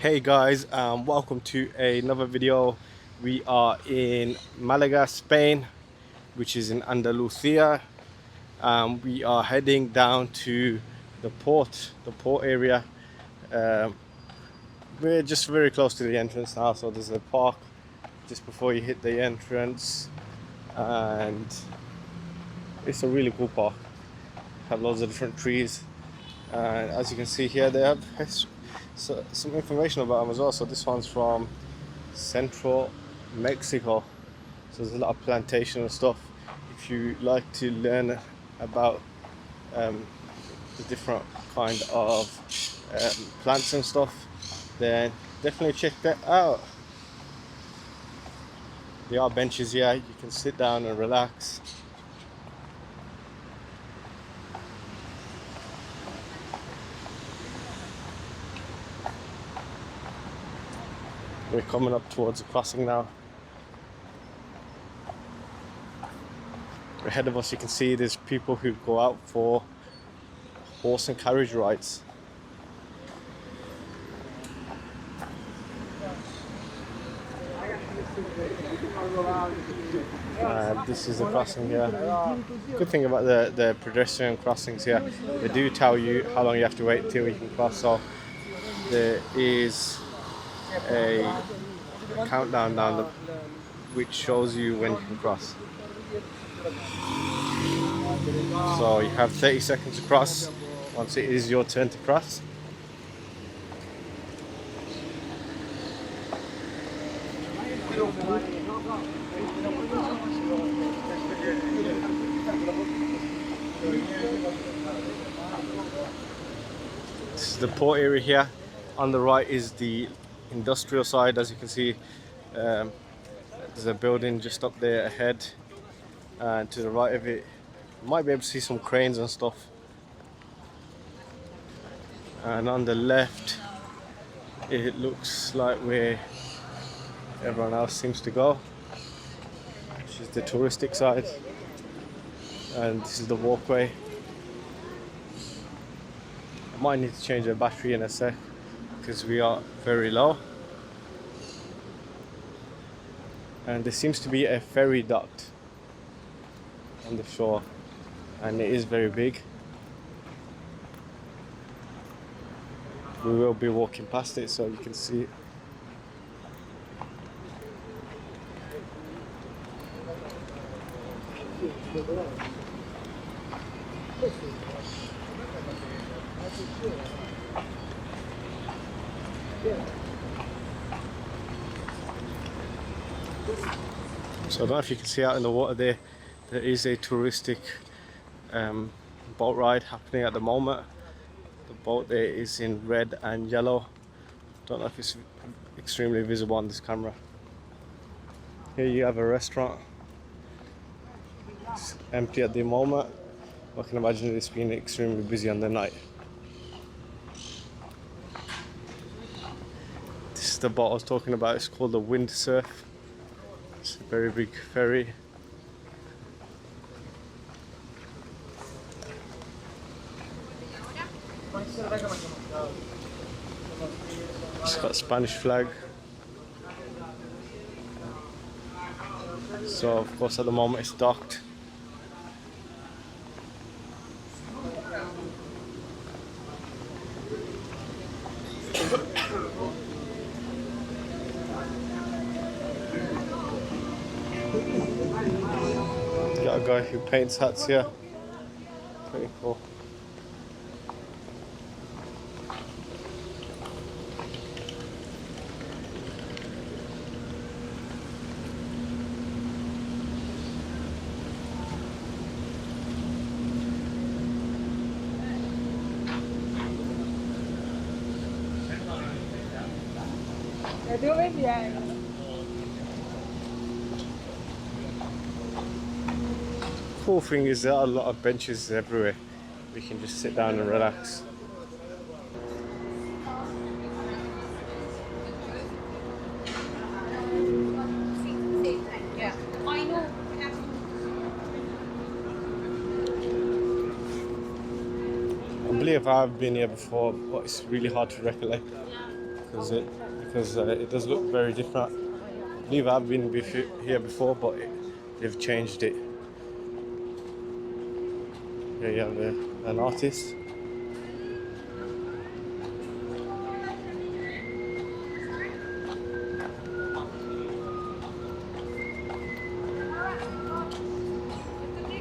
Hey guys, welcome to another video. We are in Malaga, Spain, which is in Andalusia. We are heading down to the port area. um, we're just very close to the entrance now, so there's a park just before you hit the entrance, and it's a really cool park. Have loads of different trees, and as you can see here, they have some information about them as well. So this one's from Central Mexico, so there's a lot of plantation and stuff. If you like to learn about the different kind of plants and stuff, then definitely check that out. There are benches here, you can sit down and relax. We're coming up towards the crossing now. Ahead of us you can see there's people who go out for horse and carriage rides. This is the crossing here. Good thing about the pedestrian crossings here, they do tell you how long you have to wait till you can cross. So there is a countdown down which shows you when you can cross. So you have 30 seconds to cross once it is your turn to cross. This is the port area here. On the right is the industrial side. As you can see, there's a building just up there ahead, and to the right of it you might be able to see some cranes and stuff. And on the left it looks like where everyone else seems to go, which is the touristic side, and this is the walkway. I might need to change the battery in a sec because we are very low. And there seems to be a ferry docked on the shore, and it is very big. We will be walking past it so you can see it. So I don't know if you can see out in the water there, there is a touristic boat ride happening at the moment. The boat there is in red and yellow. Don't know if it's extremely visible on this camera. Here you have a restaurant. It's empty at the moment. I can imagine it's been extremely busy on the night. This is the boat I was talking about. It's called the Windsurf. It's a very big ferry. It's got a Spanish flag. So of course at the moment it's docked. Got a guy who paints hats here. Pretty cool. Cool thing is there are a lot of benches everywhere. We can just sit down and relax. I believe I've been here before, but it's really hard to recollect because it does look very different. I believe I've been here before, but they've changed it. Here you have an artist.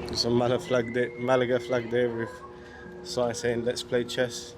There's a Malaga flag there with a sign saying "Let's play chess."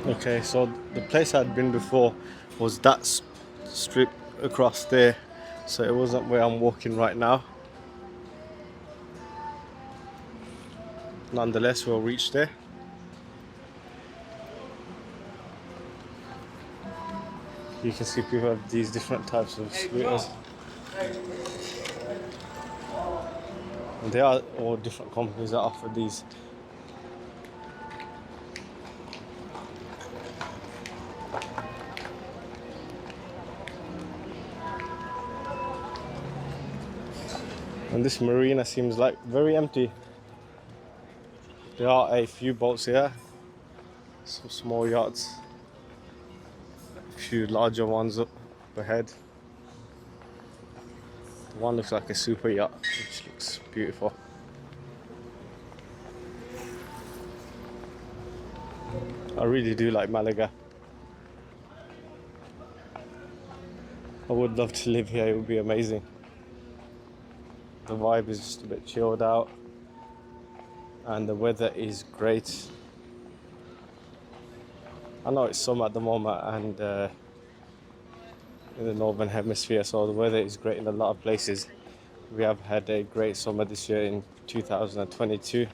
Okay, so the place I'd been before was that strip across there, so it wasn't where I'm walking right now. Nonetheless, we'll reach there. You can see people have these different types of scooters, and they are all different companies that offer these. And this marina seems like very empty. There are a few boats here, some small yachts, a few larger ones up ahead. The one looks like a super yacht, which looks beautiful. I really do like Malaga. I would love to live here, it would be amazing. The vibe is just a bit chilled out and the weather is great. I know it's summer at the moment and in the northern hemisphere, so the weather is great in a lot of places. We have had a great summer this year in 2022.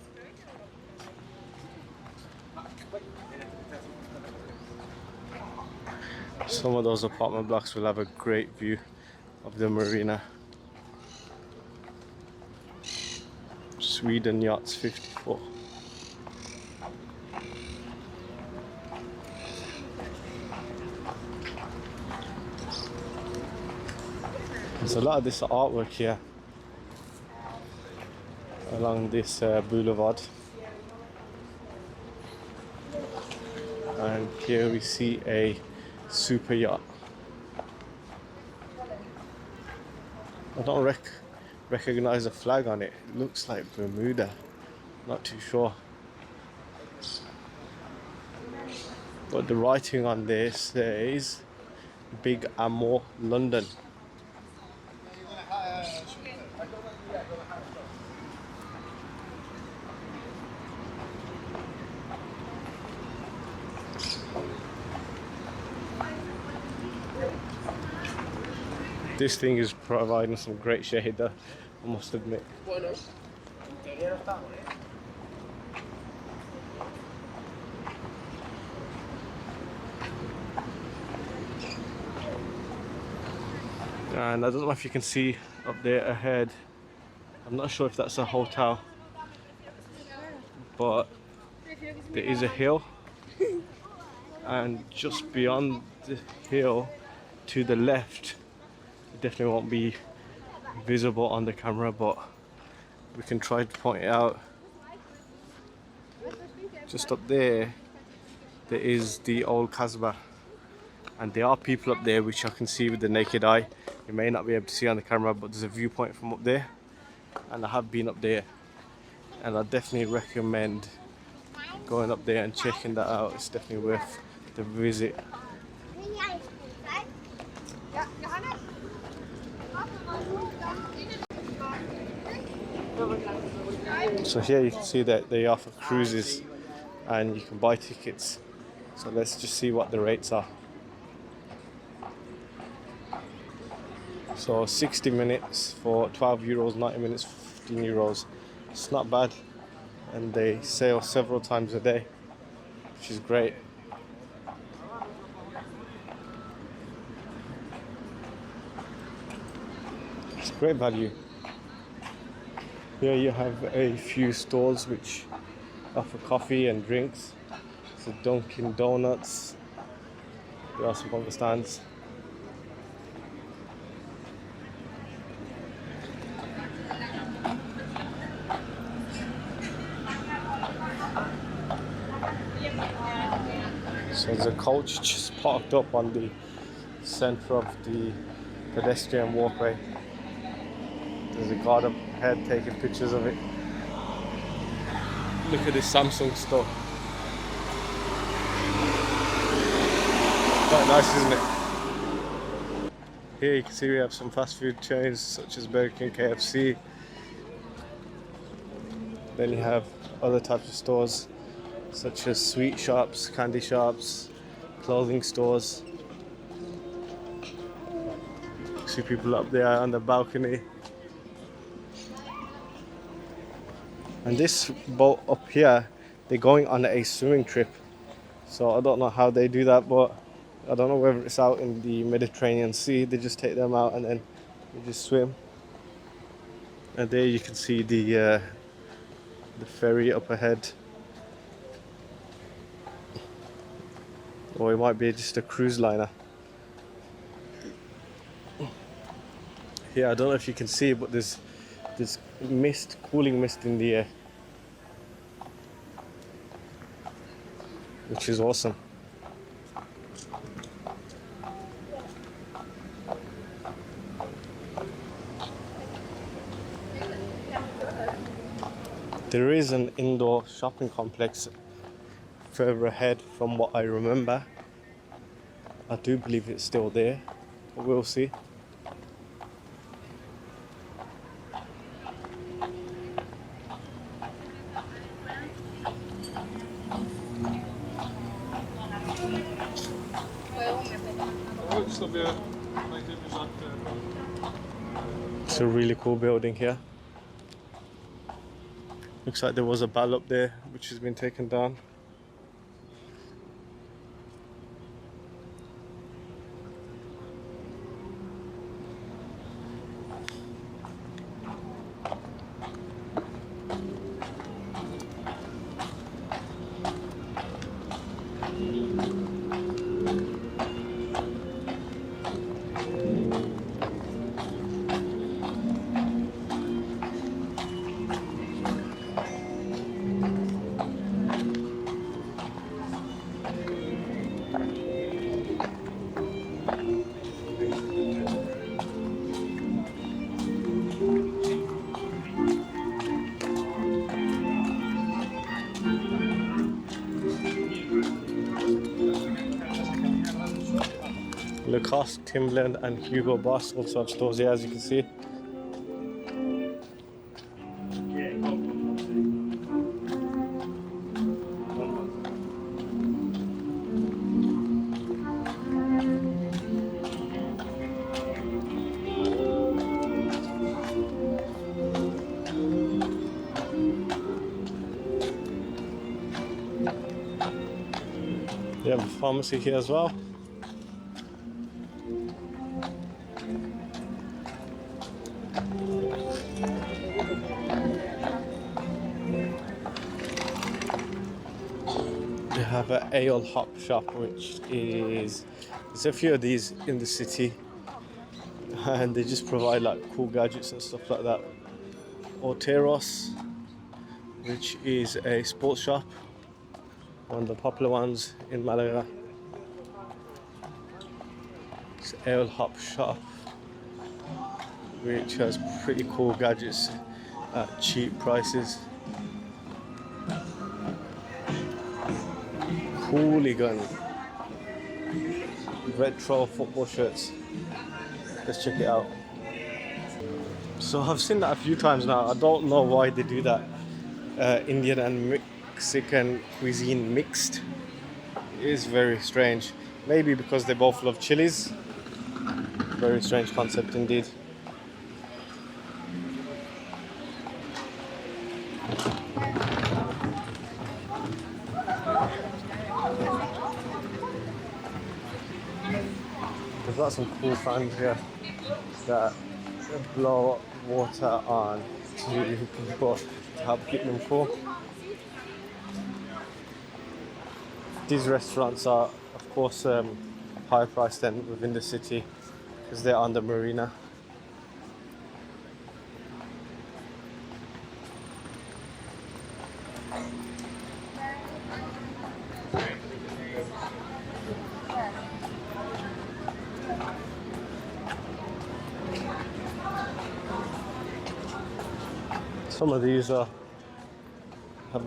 Some of those apartment blocks will have a great view of the marina. Sweden Yachts 54. There's a lot of this artwork here along this boulevard, and here we see a super yacht. I don't recognize a flag on it. It looks like Bermuda, not too sure, but the writing on there says Big Amor London. This thing is providing some great shade though, I must admit. And I don't know if you can see up there ahead, I'm not sure if that's a hotel, but there is a hill, and just beyond the hill to the left, it definitely won't be visible on the camera, but we can try to point it out. Just up there, there is the old Casbah, and there are people up there which I can see with the naked eye. You may not be able to see on the camera, but there's a viewpoint from up there, and I have been up there, and I definitely recommend going up there and checking that out. It's definitely worth the visit. So here you can see that they offer cruises and you can buy tickets. So let's just see what the rates are. So 60 minutes for €12, 90 minutes 15 euros, It's not bad, and they sail several times a day, which is great. It's great value. Here you have a few stalls which offer coffee and drinks. So Dunkin' Donuts. There are some other stands. So there's a coach just parked up on the center of the pedestrian walkway. There's a guard up ahead taking pictures of it. Look at this Samsung store. Quite nice, isn't it? Here you can see we have some fast food chains such as Burger King, KFC. Then you have other types of stores such as sweet shops, candy shops, clothing stores. See people up there on the balcony. And this boat up here, they're going on a swimming trip. So I don't know how they do that, but I don't know whether it's out in the Mediterranean Sea. They just take them out and then they just swim. And there you can see the ferry up ahead. Or it might be just a cruise liner. Here, I don't know if you can see, but there's mist, cooling mist in the air, which is awesome. There is an indoor shopping complex further ahead from what I remember. I do believe it's still there, but we'll see. It's a really cool building here. Looks like there was a bell up there which has been taken down. Lacoste, Timberland and Hugo Boss also have stores here, as you can see. You have a pharmacy here as well. They have an ale hop shop, which is, there's a few of these in the city, and they just provide like cool gadgets and stuff like that. Oteros, which is a sports shop, one of the popular ones in Malaga. It's ale hop shop, which has pretty cool gadgets at cheap prices. Hooligan retro football shirts. Let's check it out. So I've seen that a few times now. I don't know why they do that. Indian and Mexican cuisine mixed. It is very strange. Maybe because they both love chilies. Very strange concept indeed. We've got some cool fans here that blow water on to people to help keep them cool. These restaurants are, of course, higher priced than within the city because they're on the marina. Some of these have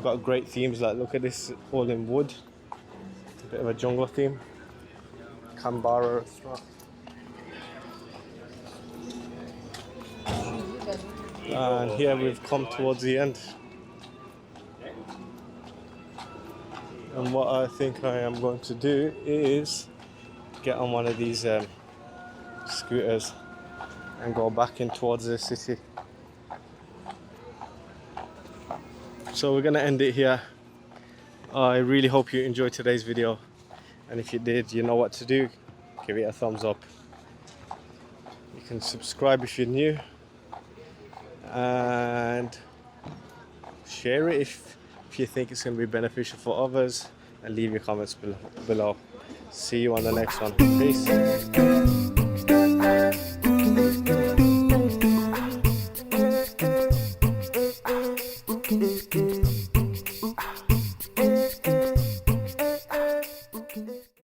got great themes, like look at this, all in wood. A bit of a jungle theme. Canberra restaurant. And here we've come towards the end. And what I think I am going to do is get on one of these scooters and go back in towards the city. So we're gonna end it here. I really hope you enjoyed today's video, and if you did, you know what to do. Give it a thumbs up. You can subscribe if you're new, and share it if you think it's going to be beneficial for others, and leave your comments below. See you on the next one. Peace.